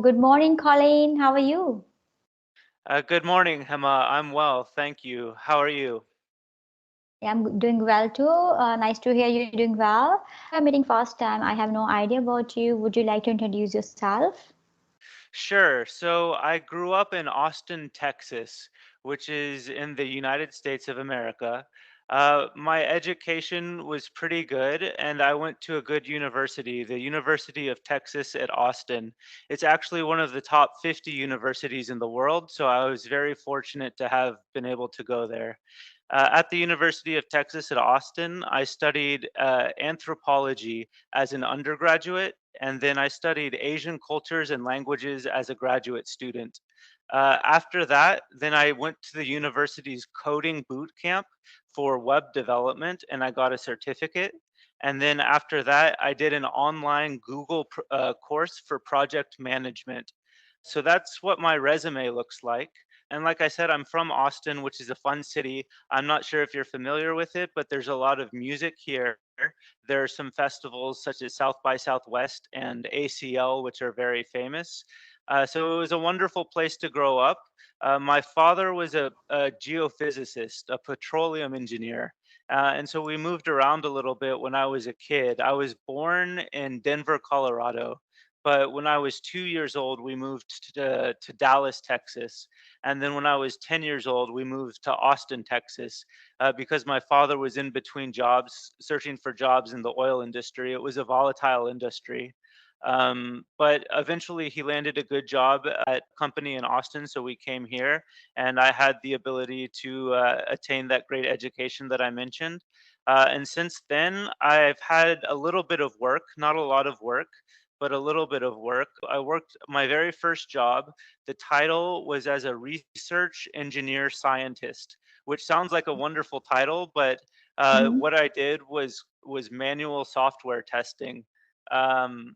Good morning, Colin. How are you? Good morning, Hema. I'm well, thank you. How are you? Yeah, I'm doing well too. Nice to hear you doing well. We are meeting first time. I have no idea about you. Would you like to introduce yourself? Sure. So I grew up in Austin, Texas, which is in the United States of America. My education was pretty good, and I went to a good university, the University of Texas at Austin. It's actually one of the top 50 universities in the world, so I was very fortunate to have been able to go there. At the University of Texas at Austin, I studied anthropology as an undergraduate, and then I studied Asian cultures and languages as a graduate student. After that, then I went to the university's coding boot camp for web development, and I got a certificate. And then after that, I did an online Google course for project management. So that's what my resume looks like. And like I said, I'm from Austin, which is a fun city. I'm not sure if you're familiar with it, but there's a lot of music here. There are some festivals such as South by Southwest and ACL, which are very famous. So it was a wonderful place to grow up. My father was a geophysicist, a petroleum engineer. And so we moved around a little bit when I was a kid. I was born in Denver, Colorado. But when I was 2 years old, we moved to Dallas, Texas. And then when I was 10 years old, we moved to Austin, Texas, because my father was in between jobs, searching for jobs in the oil industry. It was a volatile industry. But eventually he landed a good job at a company in Austin. So we came here, and I had the ability to attain that great education that I mentioned. And since then, I've had a little bit of work, not a lot of work, but a little bit of work. I worked my very first job. The title was as a research engineer scientist, which sounds like a wonderful title, but Mhm. what I did was manual software testing. Um,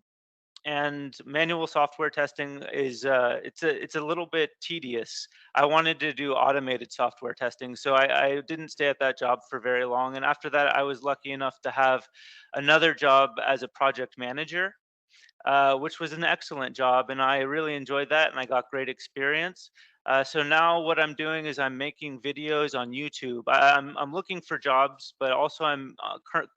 and manual software testing is it's a little bit tedious. I wanted to do automated software testing, so I didn't stay at that job for very long. And after that, I was lucky enough to have another job as a project manager, which was an excellent job, and I really enjoyed that, and I got great experience. So now what I'm doing is I'm making videos on YouTube. I'm looking for jobs, but also I'm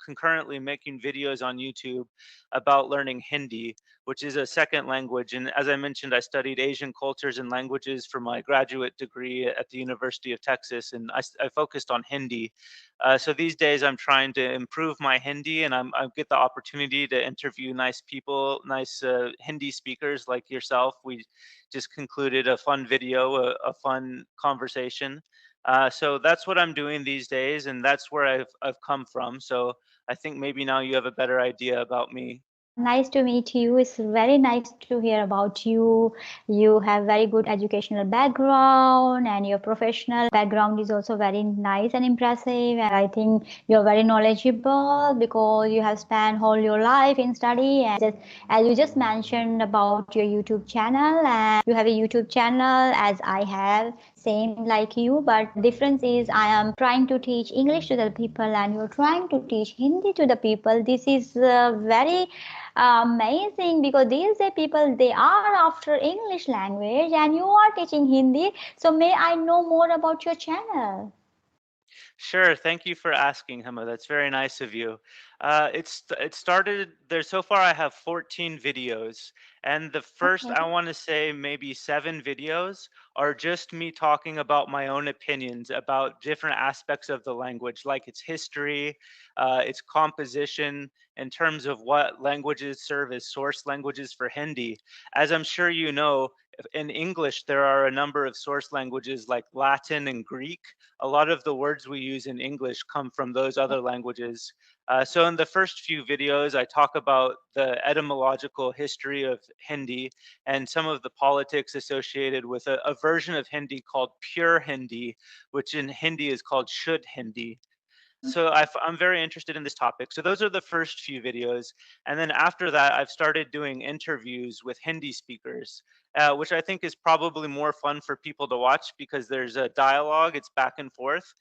concurrently making videos on YouTube about learning Hindi, which is a second language. And as I mentioned, I studied Asian cultures and languages for my graduate degree at the University of Texas, and I focused on Hindi. So these days, I'm trying to improve my Hindi, and I get the opportunity to interview nice people, nice Hindi speakers like yourself. We just concluded a fun video, a fun conversation. So that's what I'm doing these days, and that's where I've come from. So I think maybe now you have a better idea about me. Nice to meet you. It's very nice to hear about you. You have very good educational background and your professional background is also very nice and impressive. And I think you're very knowledgeable because you have spent whole your life in study. And just as you just mentioned about your YouTube channel, and you have a YouTube channel as I have, same like you, but difference is I am trying to teach English to the people and you're trying to teach Hindi to the people. This is very amazing because these day people they are after English language and you are teaching Hindi. So may I know more about your channel? Sure. Thank you for asking, Hema. That's very nice of you. It started there. So far, I have 14 videos, and the first Okay. I want to say maybe 7 videos are just me talking about my own opinions about different aspects of the language, like its history, its composition, in terms of what languages serve as source languages for Hindi. As I'm sure you know, in English there are a number of source languages like Latin and Greek. A lot of the words we use in English come from those other languages. So in the first few videos, I talk about the etymological history of Hindi and some of the politics associated with a version of Hindi called pure Hindi, which in Hindi is called Shuddh Hindi. So I'm very interested in this topic. So those are the first few videos. And then after that, I've started doing interviews with Hindi speakers. which I think is probably more fun for people to watch because there's a dialogue, it's back and forth.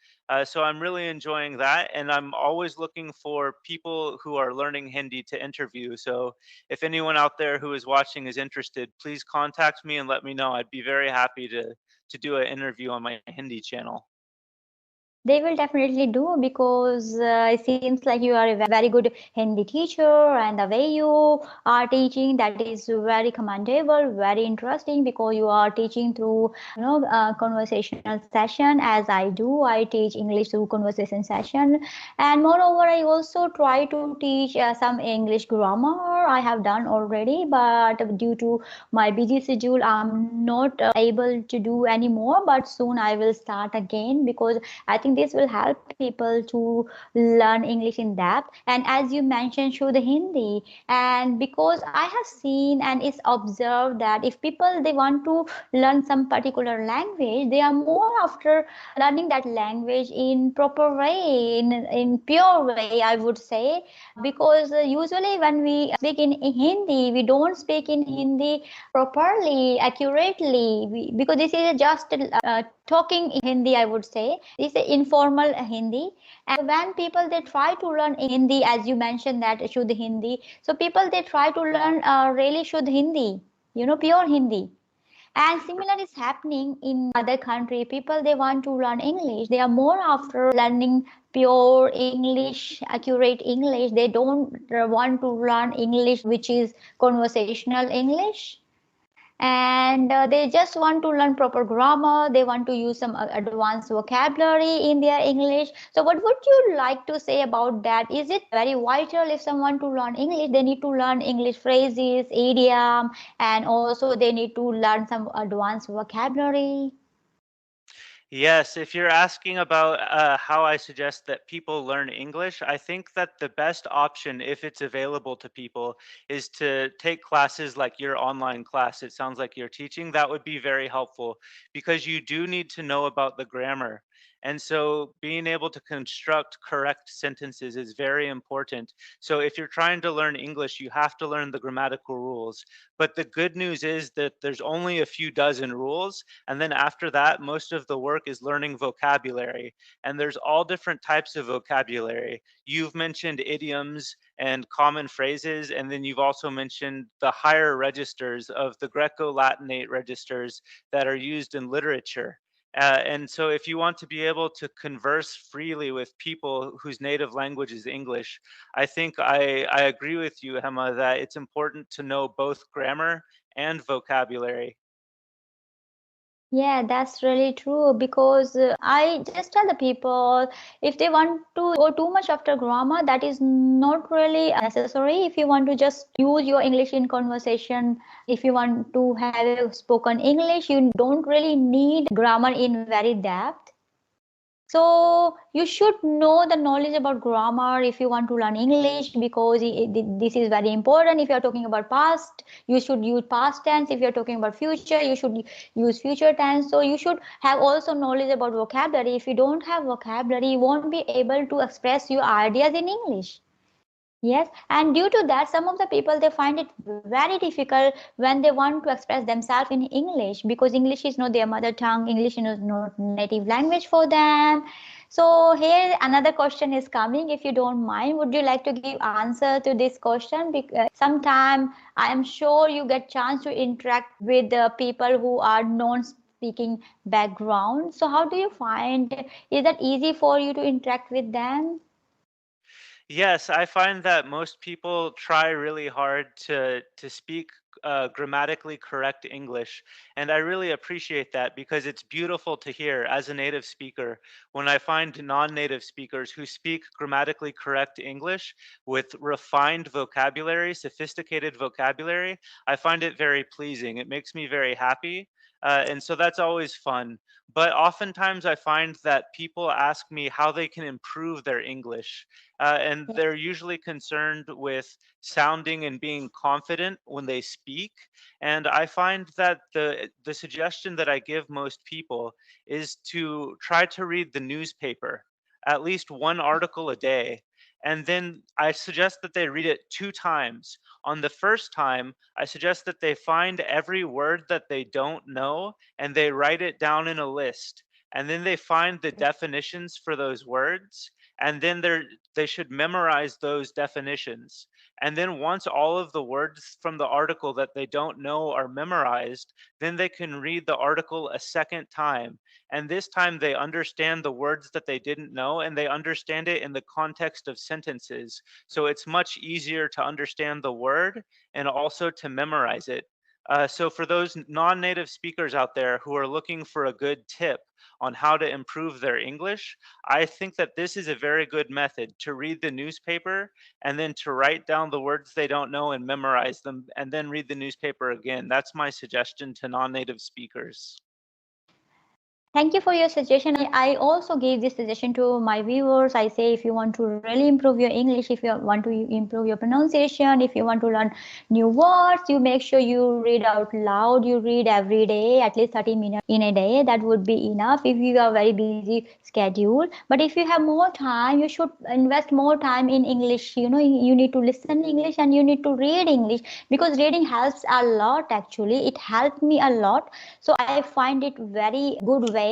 So I'm really enjoying that, and I'm always looking for people who are learning Hindi to interview. So if anyone out there who is watching is interested, please contact me and let me know. I'd be very happy to do an interview on my Hindi channel. They will definitely do because it seems like you are a very good Hindi teacher, and the way you are teaching, that is very commendable, very interesting, because you are teaching through conversational session, as I do. I teach English through conversation session, and moreover, I also try to teach some English grammar. I have done already, but due to my busy schedule, I'm not able to do anymore. But soon I will start again, because I think this will help people to learn English in depth. And as you mentioned, through the Hindi, and because I have seen and it's observed that if people they want to learn some particular language, they are more after learning that language in proper way, in pure way, I would say. Because usually when we speak in Hindi, we don't speak in Hindi properly, accurately, because this is just talking Hindi, I would say. This is informal Hindi. And when people they try to learn Hindi, as you mentioned that Shuddh Hindi, so people they try to learn really Shuddh Hindi, pure Hindi. And similar is happening in other country. People they want to learn English. They are more after learning pure English, accurate English. They don't want to learn English which is conversational English, and they just want to learn proper grammar. They want to use some advanced vocabulary in their English. So what would you like to say about that? Is it very vital if someone to learn English, they need to learn English phrases, idiom, and also they need to learn some advanced vocabulary? Yes, if you're asking about how I suggest that people learn English, I think that the best option, if it's available to people, is to take classes like your online class. It sounds like you're teaching. That would be very helpful because you do need to know about the grammar. And so being able to construct correct sentences is very important. So if you're trying to learn English, you have to learn the grammatical rules. But the good news is that there's only a few dozen rules, and then after that, most of the work is learning vocabulary. And there's all different types of vocabulary. You've mentioned idioms and common phrases, and then you've also mentioned the higher registers of the Greco-Latinate registers that are used in literature. And so, if you want to be able to converse freely with people whose native language is English, I think I agree with you, Emma, that it's important to know both grammar and vocabulary. Yeah, that's really true, because I just tell the people, if they want to go too much after grammar, that is not really necessary. If you want to just use your English in conversation, if you want to have a spoken English, you don't really need grammar in very depth. So you should know the knowledge about grammar if you want to learn English, because this is very important. If you are talking about past, you should use past tense. If you are talking about future, you should use future tense. So you should have also knowledge about vocabulary. If you don't have vocabulary, you won't be able to express your ideas in English. Yes, and due to that, some of the people they find it very difficult when they want to express themselves in English, because English is not their mother tongue, English is not native language for them. So here another question is coming. If you don't mind, would you like to give answer to this question? Because sometime I am sure you get chance to interact with the people who are non-speaking background. So how do you find? Is that easy for you to interact with them? Yes, I find that most people try really hard to speak grammatically correct English, and I really appreciate that because it's beautiful to hear as a native speaker when I find non-native speakers who speak grammatically correct English with refined vocabulary, sophisticated vocabulary. I find it very pleasing. It makes me very happy. And so that's always fun. But oftentimes I find that people ask me how they can improve their English, and they're usually concerned with sounding and being confident when they speak. And I find that the suggestion that I give most people is to try to read the newspaper, at least one article a day. and then I suggest that they read it 2 times. On the first time, I suggest that they find every word that they don't know and they write it down in a list. And then they find the definitions for those words, and then they should memorize those definitions. And then once all of the words from the article that they don't know are memorized, then they can read the article a second time. And this time they understand the words that they didn't know and they understand it in the context of sentences. So it's much easier to understand the word and also to memorize it. So for those non-native speakers out there who are looking for a good tip on how to improve their English, I think that this is a very good method to read the newspaper and then to write down the words they don't know and memorize them and then read the newspaper again. That's my suggestion to non-native speakers. Thank you for your suggestion. I also gave this suggestion to my viewers. I say if you want to really improve your English, if you want to improve your pronunciation, if you want to learn new words, you make sure you read out loud. You read every day, at least 30 minutes in a day. That would be enough if you are very busy schedule. But if you have more time, you should invest more time in English. You need to listen English and you need to read English, because reading helps a lot actually. It helped me a lot. So I find it very good way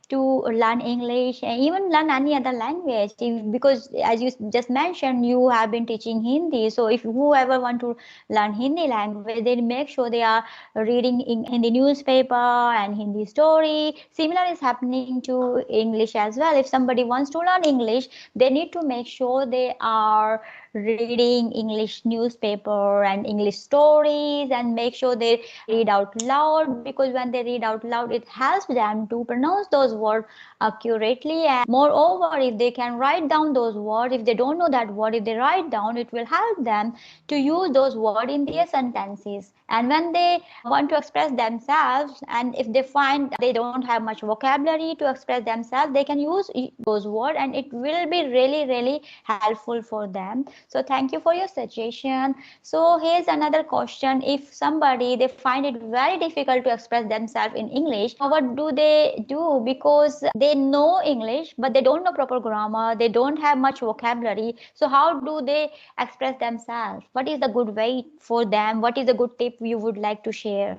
to learn English and even learn any other language. Because as you just mentioned, you have been teaching Hindi. So if whoever want to learn Hindi language, they make sure they are reading in Hindi newspaper and Hindi story. Similar is happening to English as well. If somebody wants to learn English, they need to make sure they are reading English newspaper and English stories, and make sure they read out loud, because when they read out loud, it helps them to pronounce those words accurately. And moreover, if they can write down those words, if they don't know that word, if they write down, it will help them to use those words in their sentences. And when they want to express themselves, and if they find they don't have much vocabulary to express themselves, they can use those words, and it will be really, really helpful for them. So thank you for your suggestion. So here's another question. If somebody they find it very difficult to express themselves in English, what do they do? Because they know English, but they don't know proper grammar, they don't have much vocabulary. So how do they express themselves? What is the good way for them? What is a good tip you would like to share?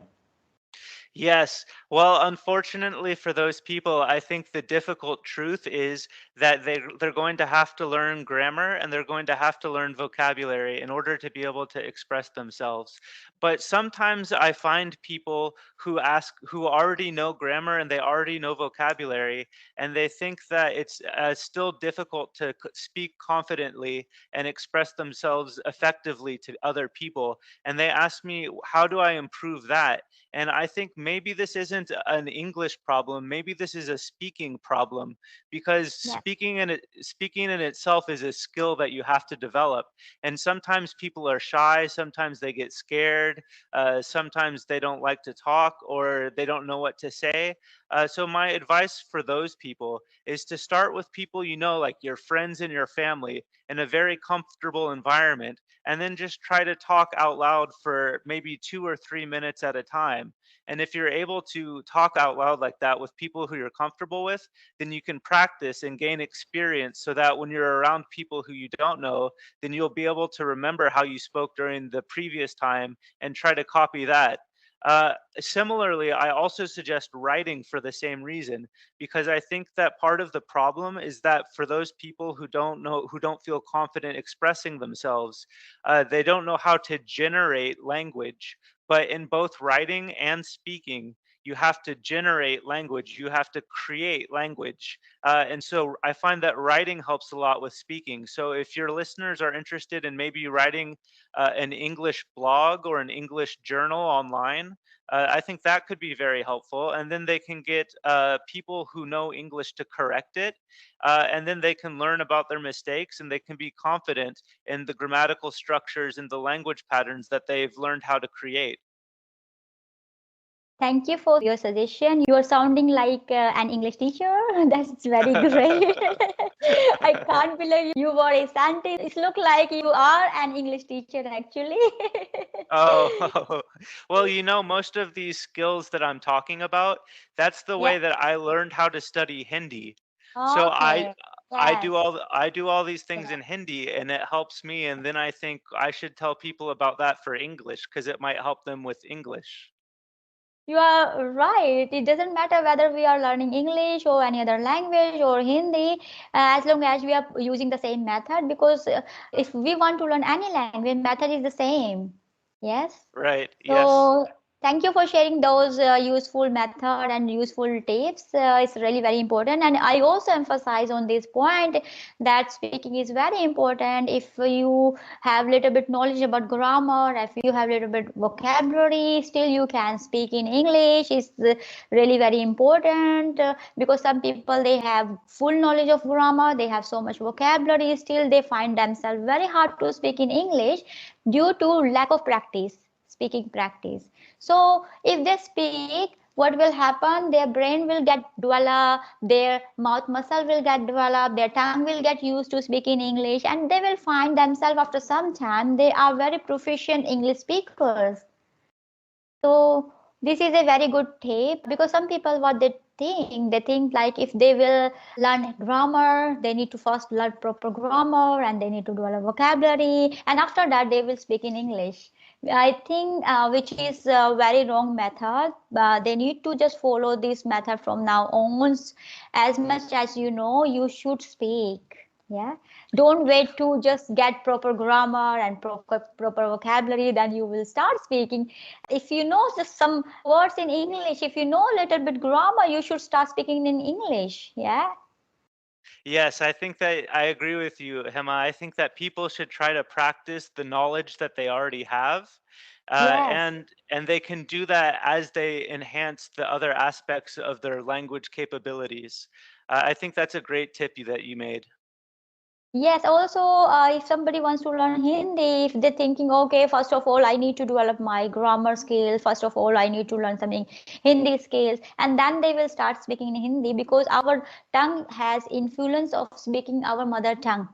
Yes. Well, unfortunately for those people, I think the difficult truth is that they're going to have to learn grammar and they're going to have to learn vocabulary in order to be able to express themselves. But sometimes I find people who already know grammar and they already know vocabulary, and they think that it's still difficult to speak confidently and express themselves effectively to other people. And they ask me, how do I improve that? And I think maybe this isn't an English problem. Maybe this is a speaking problem, because Yes. speaking in itself is a skill that you have to develop. And sometimes people are shy. Sometimes they get scared. Sometimes they don't like to talk or they don't know what to say. So my advice for those people is to start with people you know, like your friends and your family, in a very comfortable environment, and then just try to talk out loud for maybe 2 or 3 minutes at a time. And if you're able to talk out loud like that with people who you're comfortable with, then you can practice and gain experience so that when you're around people who you don't know, then you'll be able to remember how you spoke during the previous time and try to copy that. Similarly, I also suggest writing for the same reason, because I think that part of the problem is that for those people who don't feel confident expressing themselves, they don't know how to generate language. But in both writing and speaking, you have to generate language. You have to create language. And so I find that writing helps a lot with speaking. So if your listeners are interested in maybe writing an English blog or an English journal online, I think that could be very helpful. And then they can get people who know English to correct it. And then they can learn about their mistakes and they can be confident in the grammatical structures and the language patterns that they've learned how to create. Thank you for your suggestion. You are sounding like an English teacher. That's very great. I can't believe you were a scientist. It looks like you are an English teacher actually. Oh, well, most of these skills that I'm talking about, that's the Yeah. way that I learned how to study Hindi. So I Okay. Yes. I do all these things Yeah. in Hindi, and it helps me, and then I think I should tell people about that for English because it might help them with English. You are right. It doesn't matter whether we are learning English or any other language or Hindi, as long as we are using the same method. Because if we want to learn any language, method is the same. Yes. Right. Yes. So thank you for sharing those useful method and useful tips. It's really very important. And I also emphasize on this point that speaking is very important. If you have little bit knowledge about grammar, if you have little bit vocabulary, still you can speak in English. It's really very important because some people they have full knowledge of grammar, they have so much vocabulary, still they find themselves very hard to speak in English due to lack of practice, speaking practice. So if they speak, what will happen, their brain will get developed, their mouth muscle will get developed, their tongue will get used to speak in English, and they will find themselves after some time they are very proficient English speakers. So this is a very good tip because some people what they think like if they will learn grammar, they need to first learn proper grammar and they need to develop vocabulary, and after that they will speak in English. I think which is a very wrong method. They need to just follow this method from now on. As much as you know, you should speak. Yeah, don't wait to just get proper grammar and proper vocabulary, then you will start speaking. If you know just some words in English, if you know a little bit grammar, you should start speaking in English. Yeah. Yes, I think that I agree with you, Hema. I think that people should try to practice the knowledge that they already have, Yes. and they can do that as they enhance the other aspects of their language capabilities. I think that's a great tip that you made. Yes, also, if somebody wants to learn Hindi, if they're thinking, okay, first of all, I need to develop my grammar skills. First of all, I need to learn something Hindi skills, and then they will start speaking in Hindi because our tongue has influence of speaking our mother tongue.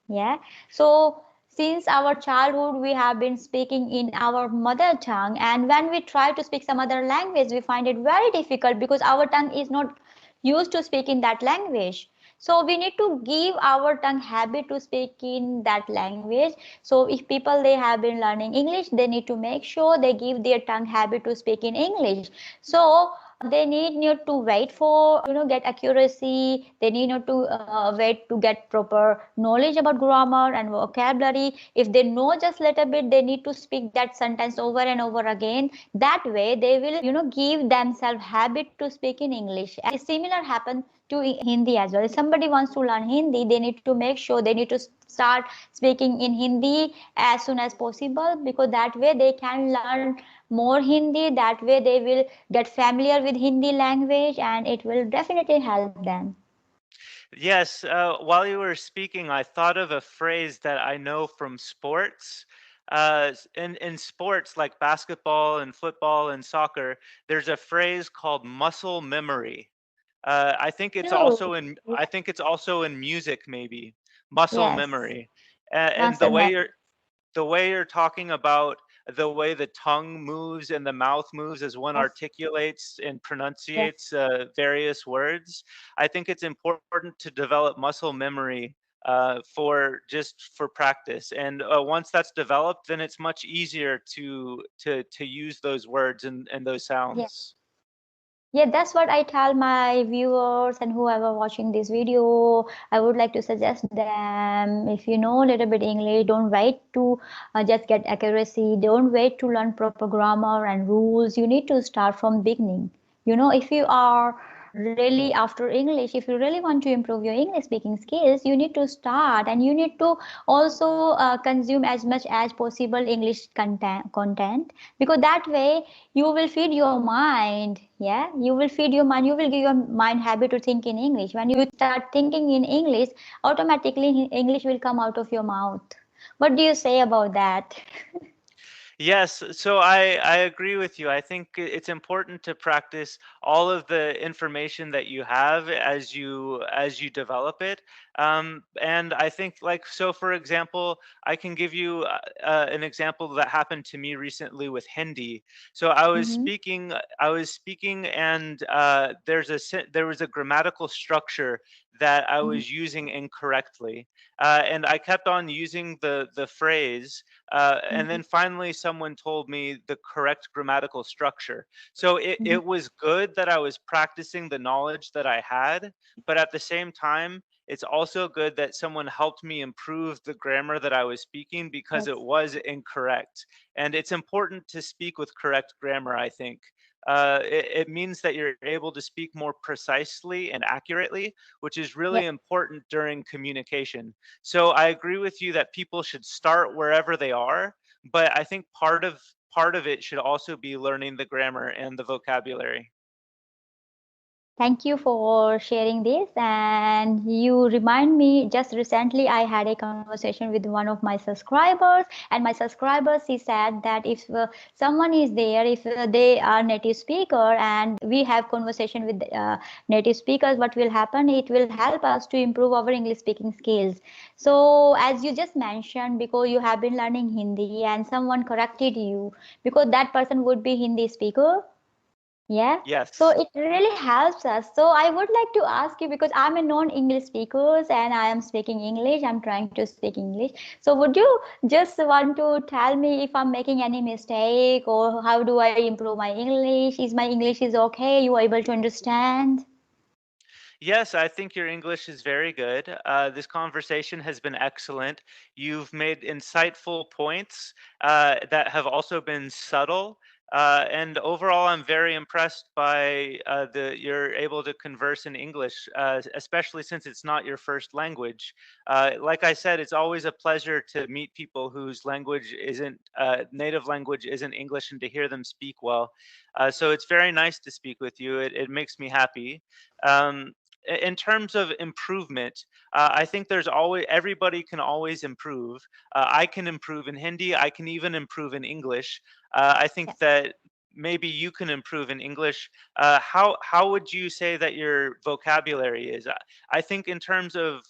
Yeah. So since our childhood, we have been speaking in our mother tongue, and when we try to speak some other language, we find it very difficult because our tongue is not used to speak in that language. So we need to give our tongue habit to speak in that language. So if people they have been learning English, they need to make sure they give their tongue habit to speak in English. So they need to wait for get accuracy. They need not to wait to get proper knowledge about grammar and vocabulary. If they know just little bit, they need to speak that sentence over and over again. That way they will give themselves habit to speak in English. And similar happen to Hindi as well. If somebody wants to learn Hindi, they need to make sure they need to start speaking in Hindi as soon as possible because that way they can learn more Hindi. That way they will get familiar with Hindi language and it will definitely help them. Yes, while you were speaking, I thought of a phrase that I know from sports. In sports like basketball and football and soccer, there's a phrase called muscle memory. True. I Yeah. think it's also in music, maybe muscle Yes. memory. And Muscle memory. the way you're talking about the way the tongue moves and the mouth moves as one Yes. articulates and Yes. pronunciates various words. I think it's important to develop muscle memory for just for practice. And once that's developed, then it's much easier to use those words and those Yeah. sounds. Yeah, that's what I tell my viewers and whoever watching this video. I would like to suggest them if you know a little bit English, don't wait to just get accuracy. Don't wait to learn proper grammar and rules. You need to start from beginning. If you are really after English, if you really want to improve your English speaking skills, you need to start and you need to also consume as much as possible English content because that way you will feed your mind. Yeah, you will feed your mind, you will give your mind habit to think in English. When you start thinking in English, automatically English will come out of your mouth. What do you say about that? Yes, so I agree with you. I think it's important to practice all of the information that you have as you develop it. And I think like so, for example, I can give you an example that happened to me recently with Hindi. So Mm-hmm. I was speaking, and there was a grammatical structure that I Mhm. was using incorrectly. And I kept on using the phrase, and Mhm. then finally someone told me the correct grammatical structure. So Mhm. it was good that I was practicing the knowledge that I had, but at the same time, it's also good that someone helped me improve the grammar that I was speaking because it Yes. was incorrect. And it's important to speak with correct grammar, I think. It means that you're able to speak more precisely and accurately, which is really Yes. important during communication. So I agree with you that people should start wherever they are, but I think part of it should also be learning the grammar and the vocabulary. Thank you for sharing this. And you remind me, just recently I had a conversation with one of my subscribers, and my subscribers, he said that if someone is there, if they are native speaker and we have conversation with native speakers, what will happen? It will help us to improve our English speaking skills. So as you just mentioned, because you have been learning Hindi and someone corrected you, because that person would be Hindi speaker, yeah, so Yes. it really helps us. So I would like to ask you, because I'm a non-English speaker and I am speaking English, I'm trying to speak English. So would you just want to tell me if I'm making any mistake, or how do I improve my English? Is my English is okay? You are able to understand? Yes, I think your English is very good. This conversation has been excellent. You've made insightful points that have also been subtle. And overall, I'm very impressed by the you're able to converse in English, especially since it's not your first language. Like I said, it's always a pleasure to meet people whose language isn't native language isn't English and to hear them speak well. So it's very nice to speak with you. It makes me happy. Um, in terms of improvement, I think there's always everybody can always improve. I can improve in Hindi. I can even improve in English. I think Yes. that maybe you can improve in English. How would you say that your vocabulary is? I think in terms of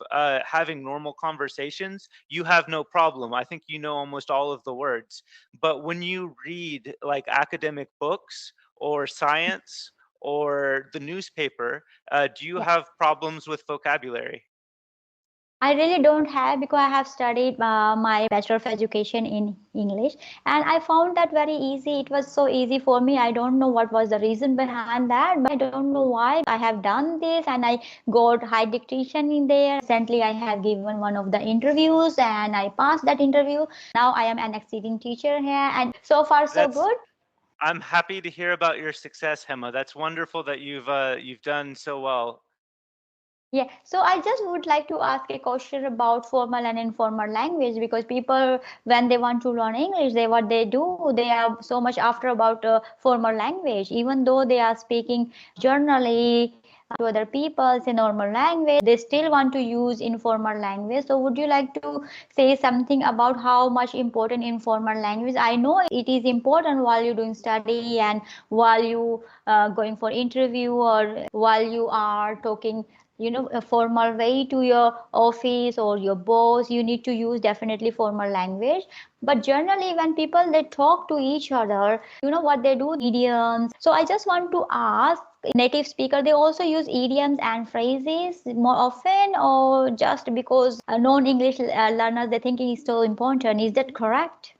having normal conversations, you have no problem. I think you know almost all of the words. But when you read like academic books or science or the newspaper, do you Yes. have problems with vocabulary? I really don't have, because I have studied my Bachelor of Education in English, and I found that very easy. It was so easy for me. I don't know what was the reason behind that, but I don't know why I have done this, and I got high dictation in there. Recently, I have given one of the interviews and I passed that interview. Now I am an exceeding teacher here, and so far so That's good. I'm happy to hear about your success, Hema. That's wonderful that you've done so well. Yeah, so I just would like to ask a question about formal and informal language, because people, when they want to learn English, they what they do, they are so much after about formal language, even though they are speaking generally to other people in normal language, they still want to use informal language. So would you like to say something about how much important informal language? I know it is important while you're doing study and while you going for interview, or while you are talking, a formal way to your office or your boss, you need to use definitely formal language. But generally when people they talk to each other, what they do, idioms. So I just want to ask, native speaker, they also use idioms and phrases more often, or just because non-English learners they think it is so important? Is that correct?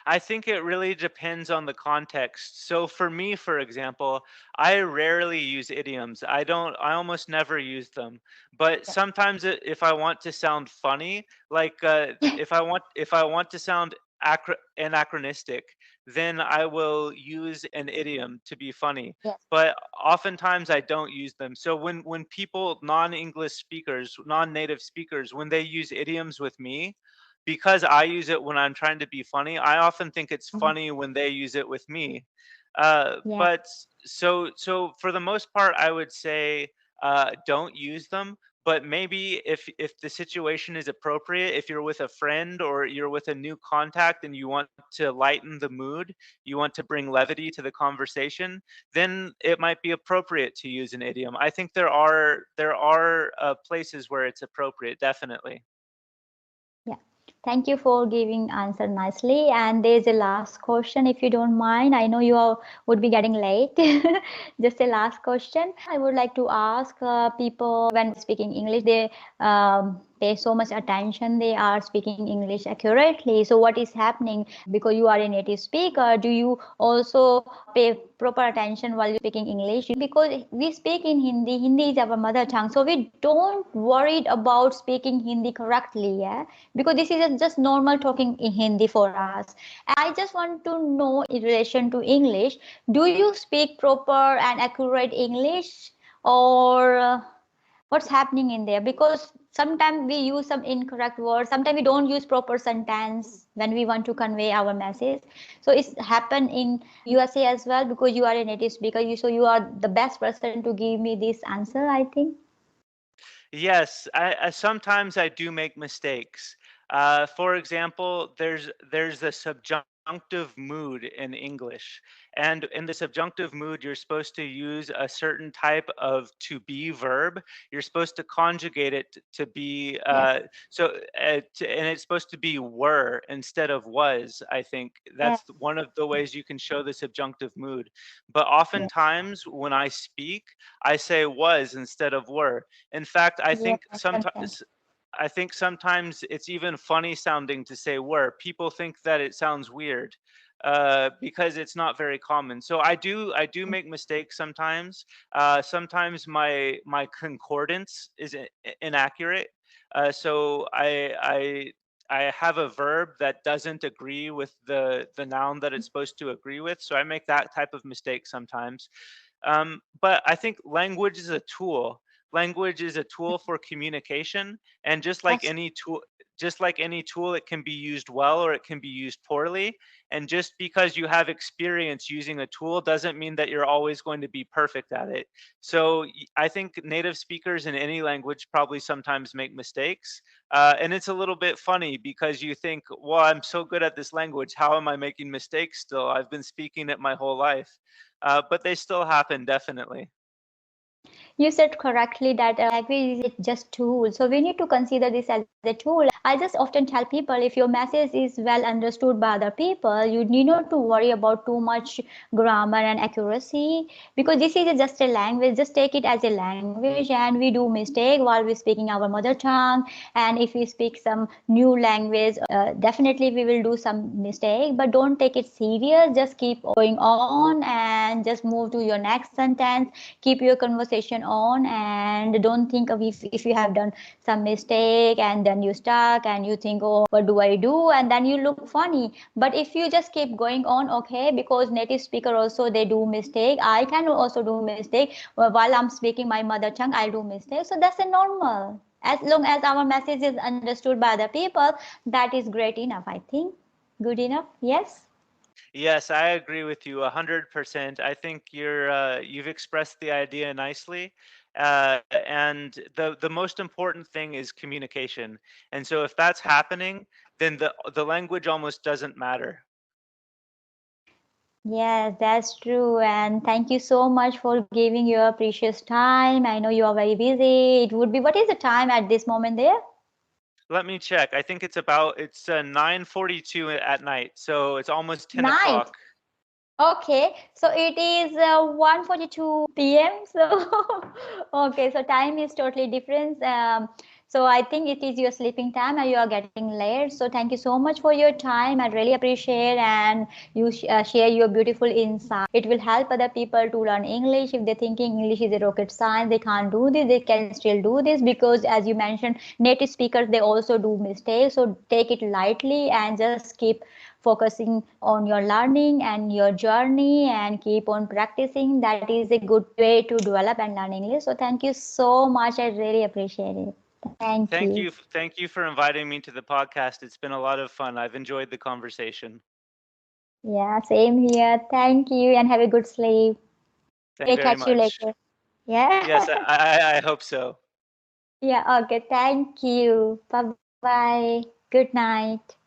I think it really depends on the context. So for me, for example, I rarely use idioms. I almost never use them. But Yeah. sometimes if I want to sound funny, like if I want to sound anachronistic, then I will use an idiom to be funny. Yes. But oftentimes I don't use them. So when people, non-English speakers, non-native speakers, when they use idioms with me, because I use it when I'm trying to be funny, I often think it's Mhm. funny when they use it with me. Yeah. But so for the most part, I would say don't use them. But maybe if the situation is appropriate, if you're with a friend or you're with a new contact and you want to lighten the mood, you want to bring levity to the conversation, then it might be appropriate to use an idiom. I think there are places where it's appropriate, definitely. Yeah. Thank you for giving answer nicely. And there's a last question, if you don't mind. I know you all would be getting late. Just a last question. I would like to ask people when speaking English, they pay so much attention. They are speaking English accurately. So what is happening? Because you are a native speaker, do you also pay proper attention while you're speaking English? Because we speak in Hindi. Hindi is our mother tongue, so we don't worried about speaking Hindi correctly. Yeah, because this is just normal talking in Hindi for us. And I just want to know in relation to English, do you speak proper and accurate English, or what's happening in there? Because sometimes we use some incorrect words, sometimes we don't use proper sentence when we want to convey our message. So it's happened in USA as well, because you are a native speaker, so you are the best person to give me this answer, I think. Yes, I sometimes I do make mistakes. For example, there's the subjunctive mood in English, and in the subjunctive mood, you're supposed to use a certain type of to be verb. You're supposed to conjugate it to be Yes. and it's supposed to be were instead of was. I think Yes. that's one of the ways you can show the subjunctive mood. But Yes. oftentimes when I speak, I say was instead of were. In fact, Yes. Sometimes. I think sometimes it's even funny sounding to say were. People think that it sounds weird because it's not very common. So I do make mistakes sometimes. Sometimes my concordance is inaccurate. So I have a verb that doesn't agree with the noun that it's supposed to agree with. So I make that type of mistake sometimes. But I think language is a tool. Language is a tool for communication, and That's just like any tool, it can be used well or it can be used poorly. And just because you have experience using a tool doesn't mean that you're always going to be perfect at it. So I think native speakers in any language probably sometimes make mistakes. And it's a little bit funny because you think, well, I'm so good at this language. How am I making mistakes still? I've been speaking it my whole life. But they still happen, definitely. You said correctly that language is just tool. So we need to consider this as a tool. I just often tell people, if your message is well understood by other people, you need not to worry about too much grammar and accuracy, because this is just a language. Just take it as a language, and we do mistake while we're speaking our mother tongue. And if we speak some new language, definitely we will do some mistake. But don't take it serious. Just keep going on and just move to your next sentence. Keep your conversation on, and don't think of if you have done some mistake and then you stuck and you think, oh, what do I do, and then you look funny. But if you just keep going on, okay, because native speaker also they do mistake, I can also do mistake. While I'm speaking my mother tongue, I do mistake, so that's a normal. As long as our message is understood by other people, that is great enough, I think. Good enough, yes. Yes, I agree with you 100%. I think you've expressed the idea nicely. And the most important thing is communication. And so if that's happening, then the language almost doesn't matter. Yes, that's true. And thank you so much for giving your precious time. I know you are very busy. It would be, what is the time at this moment there? Let me check. I think it's 9:42 at night, so it's almost 10 Night. o'clock. Okay, so it is 1:42 p.m. So okay, so time is totally different. So I think it is your sleeping time and you are getting late. So thank you so much for your time. I really appreciate, and you share your beautiful insight. It will help other people to learn English. If they're thinking English is a rocket science, they can't do this. They can still do this, because as you mentioned, native speakers they also do mistakes. So take it lightly and just keep focusing on your learning and your journey, and keep on practicing. That is a good way to develop and learn English. So thank you so much. I really appreciate it. Thank you. Thank you for inviting me to the podcast. It's been a lot of fun. I've enjoyed the conversation. Yeah, same here. Thank you and have a good sleep. Thank We'll you very catch you much. later. Yeah. Yes, I hope so. Yeah, okay. Thank you. Bye bye. Good night.